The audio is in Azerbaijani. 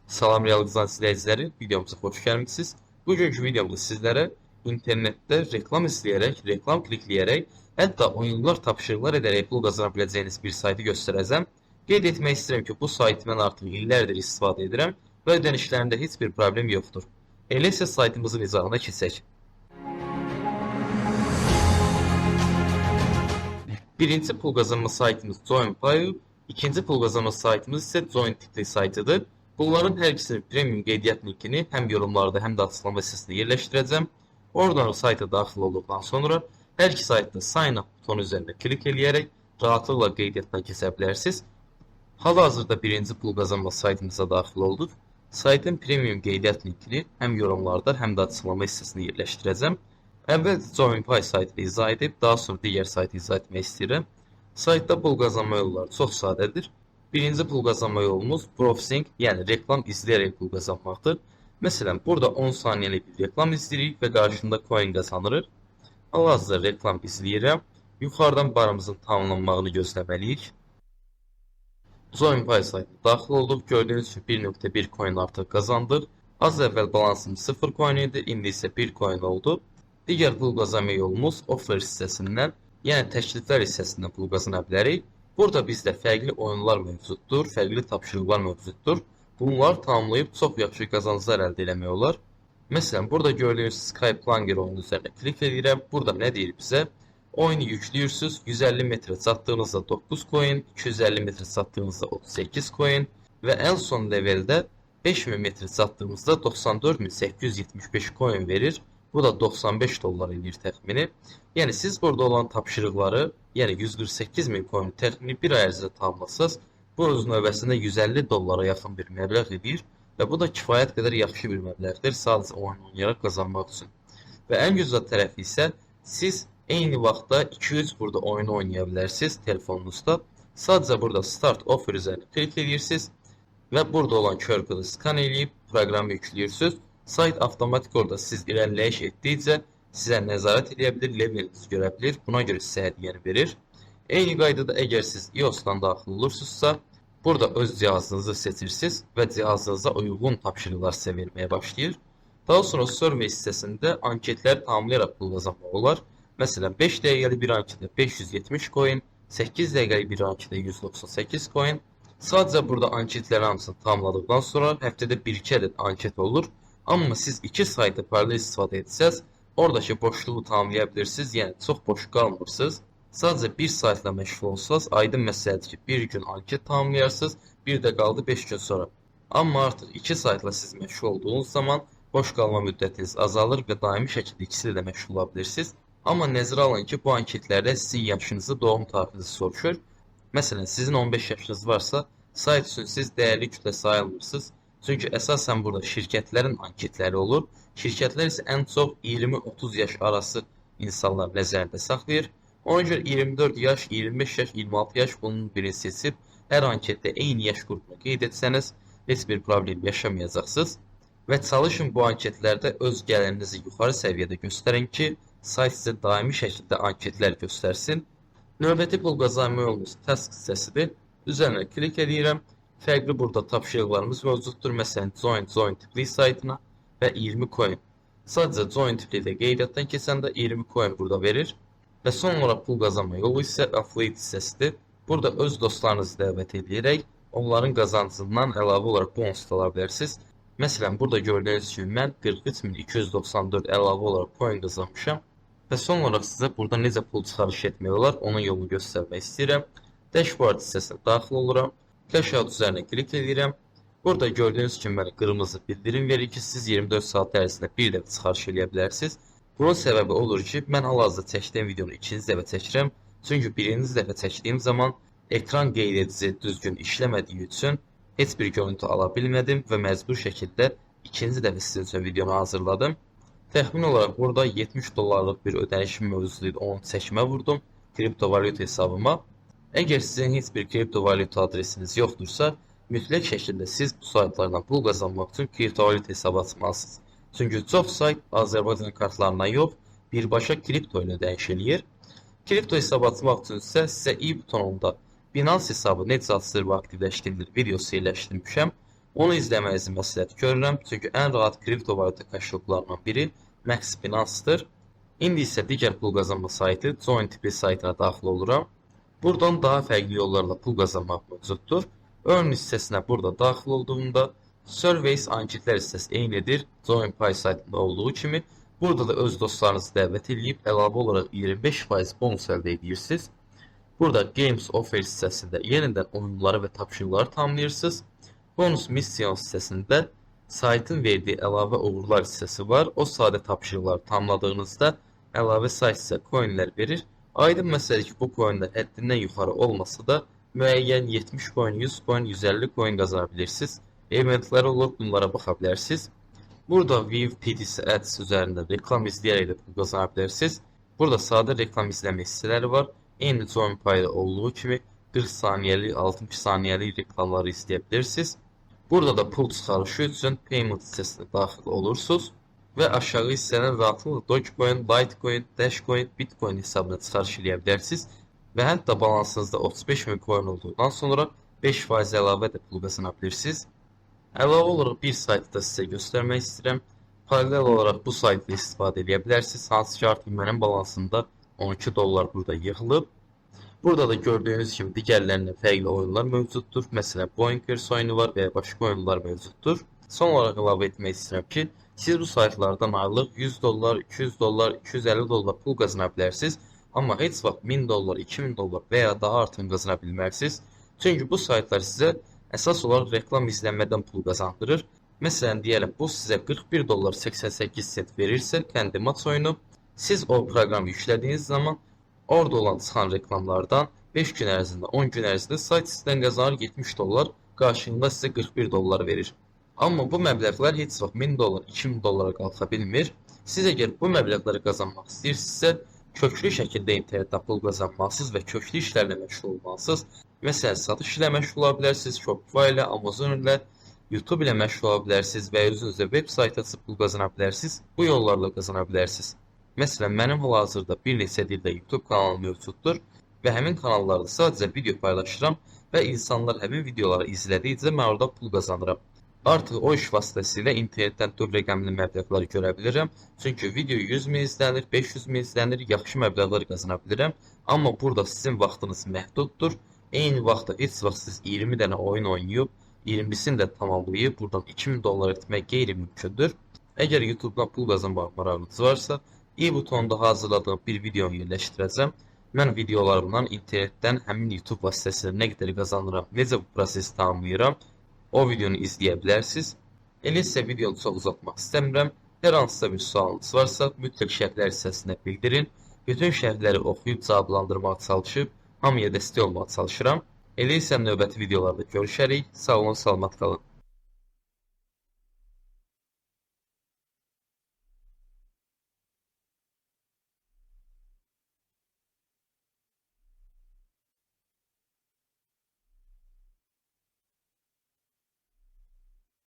Salam Realqızan izləyiciləri, videomuza xoş gəlmisiniz. Bugünkü videomda sizlərə internetdə reklam izləyərək, reklam klikləyərək, hətta oyunlar tapşırıqlar edərək pul qazana biləcəyiniz bir saytı göstərəcəm. Qeyd etmək istəyirəm ki, bu saytı mən artıq illərdir istifadə edirəm və ödənişlərində heç bir problem yoxdur. Elə isə saytımızın izahına keçək. Birinci pul qazanma saytımız JoinPay, ikinci pul qazanma saytımız isə JoinTickly saytıdır. Bunların hər ikisinin premium qeydiyyat linkini həm yorumlarda, həm də açıqlama hissəsində yerləşdirəcəm. Oradan sayta daxil olduqdan sonra hər iki saytda sign up butonu üzərində klik eləyərək rahatlıqla qeydiyyatdan keçə bilərsiniz. Hal-hazırda birinci pul qazanma saytımıza daxil olduq. Saytın premium qeydiyyat linkini həm yorumlarda, həm də açıqlama hissəsində yerləşdirəcəm. Əvvəlcə JoinPay saytını izah edib, daha sonra digər saytı izah etmək istəyirəm. Saytda pul qazanma yolları çox sadədir. Birinci pul qazanma yolumuz browsing, yəni reklam izləyərək pul qazanmaqdır. Məsələn, burada 10 saniyəlik bir reklam izləyirik və qarşında coin qazanırıq. Hal-hazırda reklam izləyirəm. Yuxarıdan barımızın tamamlanmağını gözləməliyik. JoinPay saytına daxil olduq. Gördüyünüz kimi 1.1 coin artıq qazandıq. Az əvvəl balansımız 0 coin idi, indi isə 1 coin oldu. Digər pul qazanma yolumuz offer hissəsindən, yəni təkliflər hissəsindən pul qazana bilərik. Burada bizdə fərqli oyunlar mövcuddur, fərqli tapşırıqlar mövcuddur. Bunları tamamlayıb çox yaxşı qazanclar əldə etmək olar. Məsələn, burada gördüyünüz Skype Planger oyunu üzərində klik edirəm. Burada nə deyir bizə? Oyunu yükləyirsiniz, 150 metrə çatdığınızda 9 coin, 250 metrə çatdığınızda 38 coin və ən son leveldə 5000 metrə çatdığımızda 94.875 coin verir. Bu da 95 dollar edir təxmini. Yəni siz burada olan tapşırıqları, yəni 148.000 coin təxmini bir ay ərzində tamamlasaz, bu öz növbəsində 150 dollara yaxın bir məbləğ edir və bu da kifayət qədər yaxşı bir məbləğdir sadəcə oyun oynayaraq qazanmaq üçün. Və ən gözəl tərəfi isə siz eyni vaxtda 2-3 burada oyunu oynaya bilərsiniz telefonunuzda. Sadəcə burada Start Offer üzərində klik edirsiniz və burada olan QR-kodu skan edib proqramı yükləyirsiniz. Sayt avtomatik orada siz irəliləyiş etdikcə sizə nəzarət edə bilir, levelinizi görə bilir, buna görə sizə hədiyyəni verir. Eyni qaydada əgər siz iOS-dan daxil olursunuzsa, burada öz cihazınızı seçirsiniz və cihazınıza uyğun tapşırıqlar sizə verməyə başlayır. Daha sonra survey hissəsində anketləri tamamlayaraq pul qazanmaq olar. Məsələn, 5 dəqiqəlik bir anketə 570 coin, 8 dəqiqəlik bir anketə 198 coin. Sadəcə burada anketlərin hamısını tamamladıqdan sonra həftədə 1-2 ədəd anket olur. Amma siz iki saytı paralel istifadə etsəz, oradakı boşluğu tamamlaya bilirsiniz, yəni çox boş qalmırsınız. Sadəcə bir saytla məşğul olsanız, aydın məsələdir ki, bir gün anket tamamlayarsınız, bir də qaldı 5 gün sonra. Amma artıq iki saytla siz məşğul olduğunuz zaman boş qalma müddətiniz azalır və daimi şəkildə ikisi ilə məşğul ola bilirsiniz. Amma nəzərə alın ki, bu anketlərdə sizin yaşınızı, doğum tarixinizi soruşur. Məsələn, sizin 15 yaşınız varsa, sayt üçün siz dəyərli kütlə sayılmırsınız. Çünki əsasən burada şirkətlərin anketləri olur. Şirkətlər isə ən çox 20-30 yaş arası insanlar nəzərdə saxlayır. Ona görə 24 yaş, 25 yaş, 26 yaş bunun birini seçib hər anketdə eyni yaş qrupuna qeyd etsəniz, heç bir problem yaşamayacaqsınız. Və çalışın bu anketlərdə öz gəlirinizi yuxarı səviyyədə göstərin ki, sayt sizə daimi şəkildə anketlər göstərsin. Növbəti pul qazanma yolumuz task hissəsidir. Üzərinə klik edirəm. Fərqli burada tapşırıqlarımız mövcuddur. Məsələn, JoinTickly saytına və 20 coin. Sadəcə JoinTickly-də qeydiyyatdan keçəndə 20 coin burada verir. Və son olaraq pul qazanma yolu isə affiliate hissəsidir. Burada öz dostlarınızı dəvət edərək onların qazancından əlavə olaraq bonus ala bilərsiniz. Məsələn, burada gördüyünüz kimi mən 43.294 əlavə olaraq coin qazanmışam. Və son olaraq sizə burada necə pul çıxarış etmək olar, onun yolunu göstərmək istəyirəm. Dashboard hissəsinə daxil oluram. Cash out üzərinə klik edirəm. Burada gördüyünüz kimi mənə qırmızı bildirim verir ki, siz 24 saat ərzində bir dəfə çıxarış edə bilərsiniz. Bunun səbəbi odur ki, mən hal-hazırda çəkdiyim videonu ikinci dəfə çəkirəm. Çünki birinci dəfə çəkdiyim zaman ekran qeyd edici düzgün işləmədiyi üçün heç bir görüntü ala bilmədim və məcbur şəkildə ikinci dəfə sizin üçün videonu hazırladım. Təxmin olaraq burada 70 dollarlıq bir ödənişim mövzusu idi, onu çəkmə vurdum kriptovalyuta hesabıma. Əgər sizin heç bir kriptovalyuta adresiniz yoxdursa, mütləq şəkildə siz bu saytlardan pul qazanmaq üçün kriptovalyuta hesabı açmalısınız. Çünki çox sayt Azərbaycan kartlarına yox, birbaşa kripto ilə ödəniş eləyir. Kripto hesabı açmaq üçün isə sizə i butonunda Binance hesabı necə açılır və aktivləşdirilir videosu yerləşdirmişəm. Onu izləmənizi məsləhət görürəm, çünki ən rahat kripto valyuta kəşfiyyatlarından biri Max Binance-dır. İndi isə digər pul qazanma saytı Join tipli saytına daxil oluram. Buradan daha fərqli yollarla pul qazanmaq mövcuddur. Earn hissəsinə burada daxil olduğumda Surveys anketlər hissəsi eynidir. JoinPay saytında olduğu kimi burada da öz dostlarınızı dəvət edib əlavə olaraq 25% bonus əldə edirsiniz. Burada Games Offer hissəsində yenidən oyunları və tapşırıqları tamamlayırsınız. Bonus Mission hissəsində saytın verdiyi əlavə uğurlar hissəsi var. O sadə tapşırıqları tamamladığınızda əlavə sayt sizə coinlər verir. Aydın məsələdir ki, bu coinlər həddindən yuxarı olmasa da müəyyən 70 coin, 100 coin, 150 coin qazana bilirsiniz. Eventlər olur, bunlara baxa bilərsiniz. Burada View PTC Ads üzərində reklam izləyərək də pul qazana bilərsiniz. Burada sadə reklam izləmə hissələri var. Eyni JoinPay'da olduğu kimi 40 saniyəlik, 60 saniyəlik reklamları izləyə bilirsiniz. Burada da pul çıxarışı üçün Payment hissəsinə daxil olursunuz və aşağı hissədən rahatlıqla Dogecoin, Litecoin, Dashcoin, Bitcoin hesabına çıxarış edə bilərsiniz və hətta balansınızda 35 min coin olduğundan sonra 5% əlavə də pul qazana bilirsiniz. Əlavə olaraq bir saytı da sizə göstərmək istəyirəm. Paralel olaraq bu saytda istifadə edə bilərsiniz. Hansı ki artıq mənim balansımda 12 dollar burada yığılıb. Burada da gördüyünüz kimi digərlərindən fərqli oyunlar mövcuddur. Məsələn, Boinkers oyunu var və ya başqa oyunlar mövcuddur. Son olaraq əlavə etmək istəyirəm ki, siz bu saytlardan aylıq 100 dollar, 200 dollar, 250 dollar pul qazana bilərsiniz. Amma heç vaxt 1000 dollar, 2000 dollar və ya daha artıq qazana bilmərsiniz. Çünki bu saytlar sizə əsas olaraq reklam izlənmədən pul qazandırır. Məsələn, deyəlim, bu sizə 41 dollar 88 sent verirsə, Candy Match oyunu, siz o proqramı yüklədiyiniz zaman orada olan çıxan reklamlardan 5 gün ərzində, 10 gün ərzində sayt sizdən qazanır 70 dollar, qarşılığında sizə 41 dollar verir. Amma bu məbləğlər heç vaxt 1000 dollar, 2000 dollara qalxa bilmir. Siz əgər bu məbləğləri qazanmaq istəyirsinizsə, köklü şəkildə internetdə pul qazanmalısınız və köklü işlərlə məşğul olmalısınız. Məsələn, satış ilə məşğul ola bilərsiniz, Shopify ilə, Amazon ilə, YouTube ilə məşğul ola bilərsiniz və özünüzə web sayt açıb pul qazana bilərsiniz. Bu yollarla qazana bilərsiniz. Məsələn, mənim hal-hazırda bir neçə dildə YouTube kanalım mövcuddur və həmin kanallarda sadəcə video paylaşıram və insanlar həmin videoları izlədikcə mən orada pul qazanıram. Artıq o iş vasitəsilə internetdən 4 rəqəmli məbləğləri görə bilirəm. Çünki video 100 min izlənir, 500 min izlənir, yaxşı məbləğlər qazana bilirəm. Amma burada sizin vaxtınız məhduddur. Eyni vaxtda heç vaxt siz 20 dənə oyun oynayıb, 20'sini də tamamlayıb buradan 2000 dollar etmək qeyri-mümkündür. Əgər YouTube-dan pul qazanmaq marağınız varsa, i butonunda hazırladığım bir videonu yerləşdirəcəm. Mən videolarımdan internetdən həmin YouTube vasitəsilə nə qədər qazanıram, necə bu prosesi tamamlayıram, o videonu izləyə bilərsiniz. Elə isə videonu çox uzatmaq istəmirəm. Hər hansısa bir sualınız varsa, mütləq şərhlər hissəsində bildirin. Bütün şərhləri oxuyub cavablandırmağa çalışıb, hamıya dəstək olmağa çalışıram. Elə isə növbəti videolarda görüşərik. Sağ olun, salamat qalın.